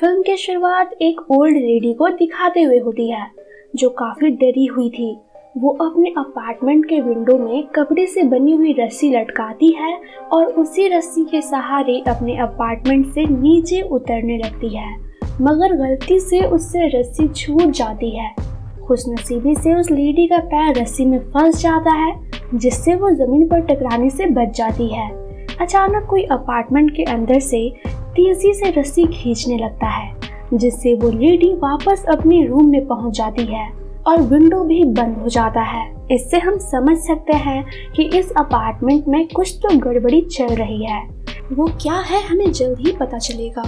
Film की शुरुआत एक ओल्ड लेडी को दिखाते हुए होती है जो काफी डरी हुई थी। वो अपने अपार्टमेंट के विंडो में कपड़े से बनी हुई रस्सी लटकाती है और उसी रस्सी के सहारे अपने अपार्टमेंट से नीचे उतरने लगती है, मगर गलती से उससे रस्सी छूट जाती है। खुशनसीबी से उस लेडी का पैर रस्सी में फंस जाता है, जिससे वो जमीन पर टकराने से बच जाती है। अचानक कोई अपार्टमेंट के अंदर से तेजी से रस्सी खींचने लगता है, जिससे वो लेडी वापस अपने रूम में पहुंच जाती है और विंडो भी बंद हो जाता है। इससे हम समझ सकते हैं कि इस अपार्टमेंट में कुछ तो गड़बड़ी चल रही है। वो क्या है हमें जल्द ही पता चलेगा।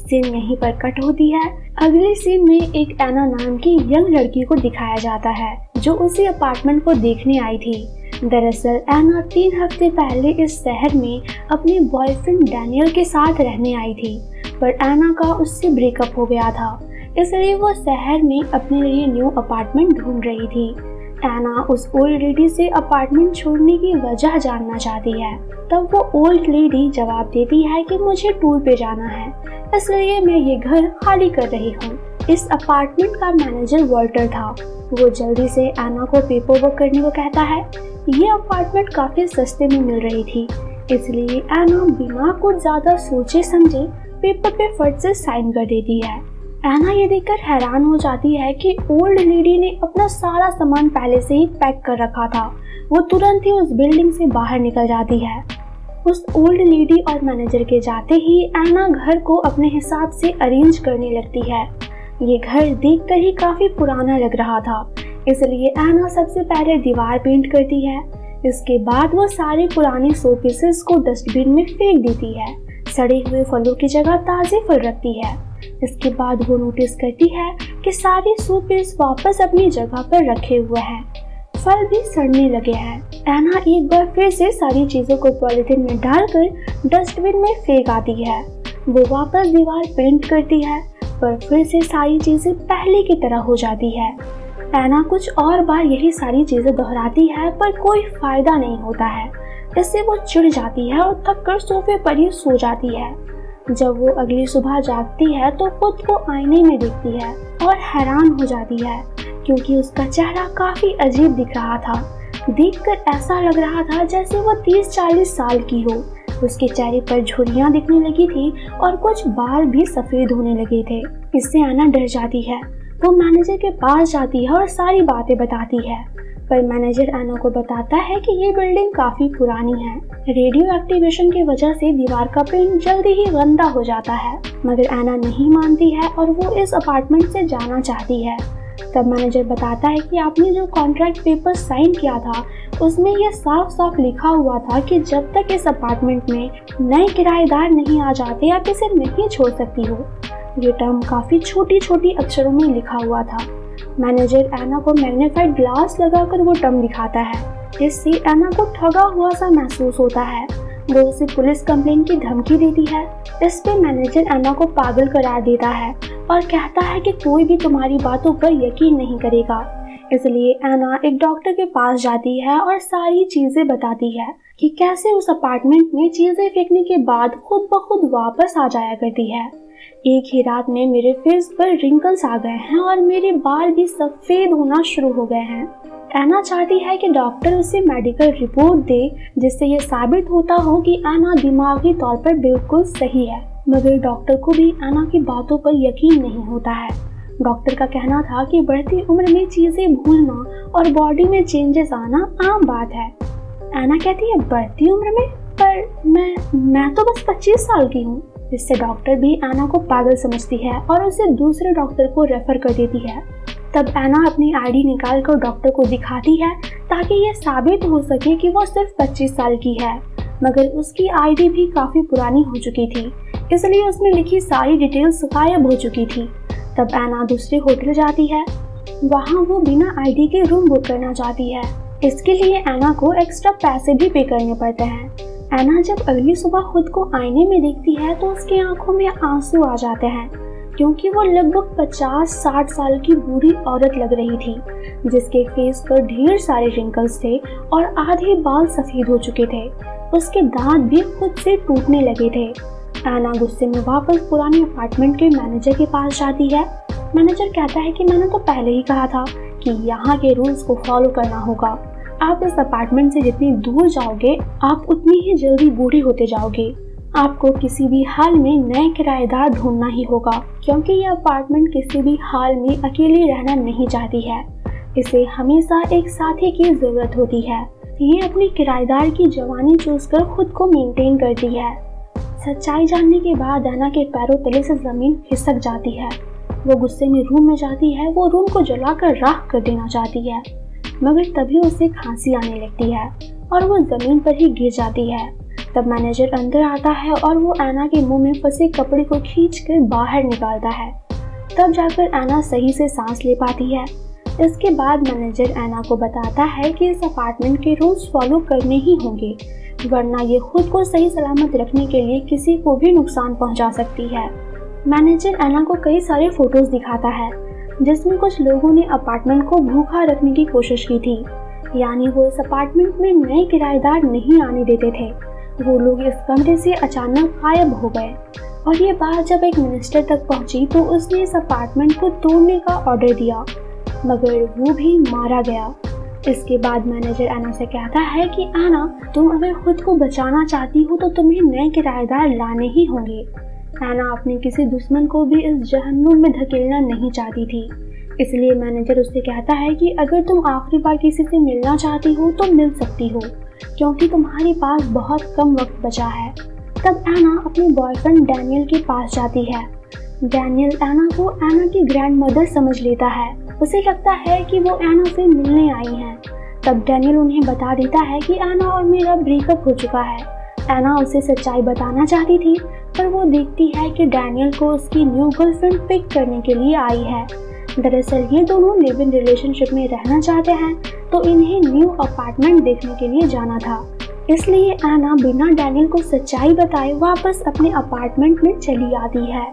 सीन यहीं पर कट होती है। अगले सीन में एक एना नाम की यंग लड़की को दिखाया जाता है जो उसी अपार्टमेंट को देखने आई थी। दरअसल एना 3 हफ्ते पहले इस शहर में अपने बॉयफ्रेंड डैनियल के साथ रहने आई थी, पर एना का उससे ब्रेकअप हो गया था, इसलिए वो शहर में अपने लिए न्यू अपार्टमेंट ढूंढ रही थी। एना उस ओल्ड लेडी से अपार्टमेंट छोड़ने की वजह जानना चाहती है। तब वो ओल्ड लेडी जवाब देती है कि मुझे टूर पे जाना है, इसलिए मैं ये घर खाली कर रही हूँ। इस अपार्टमेंट का मैनेजर वॉल्टर था। वो जल्दी से एना को पेपर वर्क करने को कहता है। ये अपार्टमेंट काफी सस्ते में मिल रही थी, इसलिए एना बिना कुछ ज्यादा सोचे समझे पेपर पे फट से साइन कर देती है। एना ये देखकर हैरान हो जाती है कि ओल्ड लेडी ने अपना सारा सामान पहले से ही पैक कर रखा था। वो तुरंत ही उस बिल्डिंग से बाहर निकल जाती है। उस ओल्ड लेडी और मैनेजर के जाते ही एना घर को अपने हिसाब से अरेंज करने लगती है। ये घर देखकर ही काफी पुराना लग रहा था, इसलिए एना सबसे पहले दीवार पेंट करती है। इसके बाद वो सारे पुराने शो पीसेस को डस्टबिन में फेंक देती है। सड़े हुए फलों की जगह ताजे फल रखती है। इसके बाद वो नोटिस करती है कि सारे शो पीस वापस अपनी जगह पर रखे हुए हैं। फल भी सड़ने लगे हैं। एना एक बार फिर से सारी चीजों को पॉलिथीन में डालकर डस्टबिन में फेंक आती है। वो वापस दीवार पेंट करती है, पर फिर से सारी चीजें पहले की तरह हो जाती है। एना कुछ और बार यही सारी चीजें दोहराती है, पर कोई फायदा नहीं होता है। इससे वो चिढ़ जाती है और थक कर सोफे पर ही सो जाती है। जब वो अगली सुबह जागती है तो खुद को आईने में देखती है और हैरान हो जाती है, क्योंकि उसका चेहरा काफी अजीब दिख रहा था। देखकर ऐसा लग रहा था जैसे वो 30-40 साल की हो। उसके चेहरे पर झुर्रियां दिखने लगी थी और कुछ बाल भी सफेद होने लगे थे। इससे एना डर जाती है। वो मैनेजर के पास जाती है और सारी बातें बताती है, पर मैनेजर एना को बताता है कि ये बिल्डिंग काफी पुरानी है। रेडियो एक्टिवेशन की वजह से दीवार का पेंट जल्दी ही गंदा हो जाता है, मगर एना नहीं मानती है और वो इस अपार्टमेंट से जाना चाहती है। तब मैनेजर बताता है कि आपने जो कॉन्ट्रैक्ट पेपर साइन किया था उसमें यह साफ साफ लिखा हुआ था कि जब तक इस अपार्टमेंट में नए किराएदार नहीं आ जाते आप इसे नहीं छोड़ सकती हो। ये टर्म काफी छोटी छोटी अक्षरों में लिखा हुआ था। मैनेजर एना को मैग्नीफाइड ग्लास लगाकर वो टर्म दिखाता है। इससे एना को ठगा हुआ सा महसूस होता है। वो उसे पुलिस कंप्लेंट की धमकी देती है। इस पे मैनेजर एना को पागल करार देता है और कहता है कि कोई भी तुम्हारी बातों पर यकीन नहीं करेगा। इसलिए एना एक डॉक्टर के पास जाती है और सारी चीजें बताती है कि कैसे उस अपार्टमेंट में चीजें फेंकने के बाद खुद ब खुद वापस आ जाया करती है। एक ही रात में मेरे फेस पर रिंकल्स आ गए हैं और मेरे बाल भी सफेद होना शुरू हो गए हैं। एना चाहती है कि डॉक्टर उसे मेडिकल रिपोर्ट दे, जिससे ये साबित होता हो कि एना दिमागी तौर पर बिल्कुल सही है, मगर डॉक्टर को भी एना की बातों पर यकीन नहीं होता है। डॉक्टर का कहना था कि बढ़ती उम्र में चीजें भूलना और बॉडी में चेंजेस आना आम बात है। एना कहती है बढ़ती उम्र में, पर मैं तो बस 25 साल की हूँ। इससे डॉक्टर भी एना को पागल समझती है और उसे दूसरे डॉक्टर को रेफर कर देती है। तब एना अपनी आईडी निकाल कर डॉक्टर को दिखाती है ताकि ये साबित हो सके कि वो सिर्फ 25 साल की है, मगर उसकी आईडी भी काफी पुरानी हो चुकी थी, इसलिए उसमें लिखी सारी डिटेल्स गायब हो चुकी थी। तब एना दूसरे होटल जाती है। वहाँ वो बिना आईडी के रूम बुक करना चाहती है। इसके लिए एना को एक्स्ट्रा पैसे भी पे करने पड़ते हैं। एना जब अगली सुबह खुद को आईने में देखती है तो उसकी आंखों में आंसू आ जाते हैं, क्योंकि वो लगभग 50-60 साल की बूढ़ी औरत लग रही थी, जिसके फेस पर ढेर सारे रिंकल्स थे और आधे बाल सफेद हो चुके थे। उसके दांत भी खुद से टूटने लगे थे। एना गुस्से में वापस पुराने अपार्टमेंट के मैनेजर के पास जाती है। मैनेजर कहता है कि मैंने तो पहले ही कहा था कि यहाँ के रूल्स को फॉलो करना होगा। आप इस अपार्टमेंट से जितनी दूर जाओगे आप उतनी ही जल्दी बूढ़ी होते जाओगे। आपको किसी भी हाल में नए किराएदार ढूंढना ही होगा, क्योंकि यह अपार्टमेंट किसी भी हाल में अकेली रहना नहीं चाहती है। इसे हमेशा एक साथी की जरूरत होती है। ये अपने किराएदार की जवानी चूसकर खुद को मेंटेन करती है। सच्चाई जानने के बाद एना के पैरों तले से जमीन खिसक जाती है। वो गुस्से में रूम में जाती है। वो रूम को जलाकर राख कर देना चाहती है, मगर तभी उसे खांसी आने लगती है और वो जमीन पर ही गिर जाती है। तब मैनेजर अंदर आता है और वो एना के मुंह में फंसे कपड़े को खींचकर बाहर निकालता है। तब जाकर एना सही से सांस ले पाती है। इसके बाद मैनेजर एना को बताता है कि इस अपार्टमेंट के रूल्स फॉलो करने ही होंगे, वरना ये खुद को सही सलामत रखने के लिए किसी को भी नुकसान पहुंचा सकती है। मैनेजर एना को कई सारे फोटोज दिखाता है जिसमें कुछ लोगों ने अपार्टमेंट को भूखा रखने की कोशिश की थी, यानी वो इस अपार्टमेंट में नए किराएदार नहीं आने देते थे। वो लोग इस कमरे से अचानक गायब हो गए और ये बात जब एक मिनिस्टर तक पहुंची तो उसने इस अपार्टमेंट को तोड़ने का ऑर्डर दिया, मगर वो भी मारा गया। इसके बाद मैनेजर एना से कहता है कि एना, तुम अगर खुद को बचाना चाहती हो तो तुम्हें नए किराएदार लाने ही होंगे। एना अपने किसी दुश्मन को भी इस जहन्नुम में धकेलना नहीं चाहती थी, इसलिए मैनेजर उससे कहता है कि अगर तुम आखिरी बार किसी से मिलना चाहती हो तो मिल सकती हो, क्योंकि तुम्हारे पास बहुत कम वक्त बचा है। तब एना अपने बॉयफ्रेंड डैनियल के पास जाती है। डैनियल एना को एना की ग्रैंडमदर समझ लेता है। उसे लगता है कि वो एना से मिलने आई हैं। तब डैनियल उन्हें बता देता है कि एना और मेरा ब्रेकअप हो चुका है। एना उसे सच्चाई बताना चाहती थी, पर वो देखती है कि डैनियल को उसकी न्यू गर्लफ्रेंड पिक करने के लिए आई है। दरअसल ये दोनों लिव इन रिलेशनशिप में रहना चाहते हैं, तो इन्हें न्यू अपार्टमेंट देखने के लिए जाना था। इसलिए एना बिना डैनियल को सच्चाई बताए वापस अपने अपार्टमेंट में चली आती है।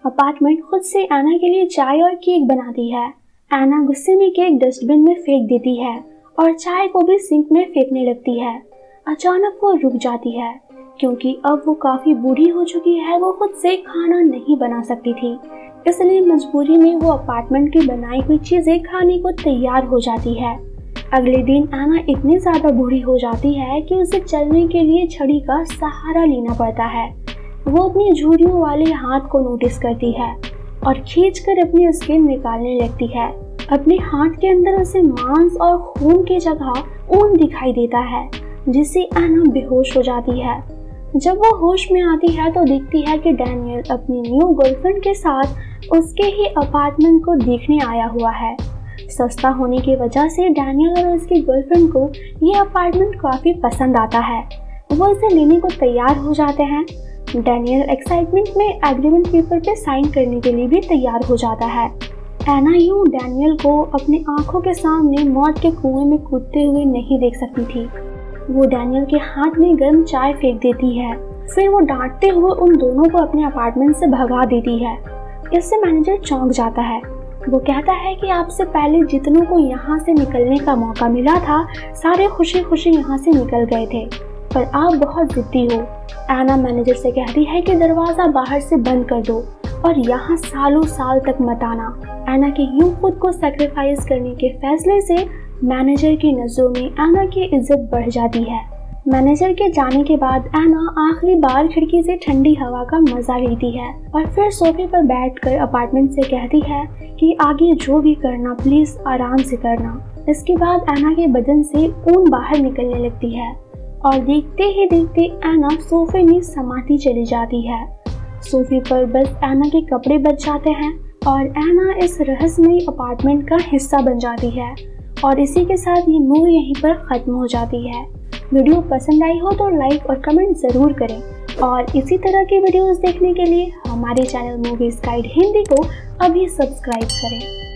अपार्टमेंट खुद से एना के लिए चाय और केक बनाती है। एना गुस्से में केक डस्टबिन में फेंक देती है और चाय को भी सिंक में फेंकने लगती है। अचानक वो रुक जाती है, क्योंकि अब वो काफी बूढ़ी हो चुकी है। वो खुद से खाना नहीं बना सकती थी, इसलिए मजबूरी में वो अपार्टमेंट की बनाई हुई चीजें खाने को तैयार हो जाती है। अगले दिन एना इतनी ज्यादा बूढ़ी हो जाती है कि उसे चलने के लिए छड़ी का सहारा लेना पड़ता है। वो अपनी झुर्रियों वाले हाथ को नोटिस करती है और खींचकर अपनी स्किन निकालने लगती है। अपने हाथ के अंदर उसे मांस और खून की जगह ऊन दिखाई देता है, जिससे एना बेहोश हो जाती है। जब वो होश में आती है तो देखती है कि डैनियल अपनी न्यू गर्लफ्रेंड के साथ उसके ही अपार्टमेंट को देखने आया हुआ है। सस्ता होने की वजह से डैनियल और उसकी गर्लफ्रेंड को ये अपार्टमेंट काफी पसंद आता है। वो इसे लेने को तैयार हो जाते हैं। डैनियल एक्साइटमेंट में एग्रीमेंट पेपर पे साइन करने के लिए भी तैयार हो जाता है। एना यूं डैनियल को अपनी आंखों के सामने मौत के कुएं में कूदते हुए नहीं देख सकती थी। वो डैनियल के हाथ में गर्म चाय फेंक देती है। फिर वो डांटते हुए उन दोनों को अपने अपार्टमेंट से भगा देती है। इससे मैनेजर चौंक जाता है। वो कहता है कि आपसे पहले जितनों को यहाँ से निकलने का मौका मिला था, सारे खुशी खुशी यहाँ से निकल गए थे, पर आप बहुत जिद्दी हो। एना मैनेजर से कहती है कि दरवाजा बाहर से बंद कर दो और यहाँ सालों साल तक मत आना। एना के यूं खुद को सैक्रिफाइस करने के फैसले से मैनेजर की नजरों में एना की इज्जत बढ़ जाती है। मैनेजर के जाने के बाद एना आखिरी बार खिड़की से ठंडी हवा का मजा लेती है और फिर सोफे पर बैठकर अपार्टमेंट से कहती है कि आगे जो भी करना प्लीज आराम से करना। इसके बाद एना के बदन से ऊन बाहर निकलने लगती है और देखते ही देखते एना सोफे में समाती चली जाती है। सोफे पर बस एना के कपड़े बच जाते हैं और एना इस रहस्यमयी अपार्टमेंट का हिस्सा बन जाती है। और इसी के साथ ये मूवी यहीं पर खत्म हो जाती है। वीडियो पसंद आई हो तो लाइक और कमेंट ज़रूर करें और इसी तरह की वीडियोस देखने के लिए हमारे चैनल मूवीज गाइड हिंदी को अभी सब्सक्राइब करें।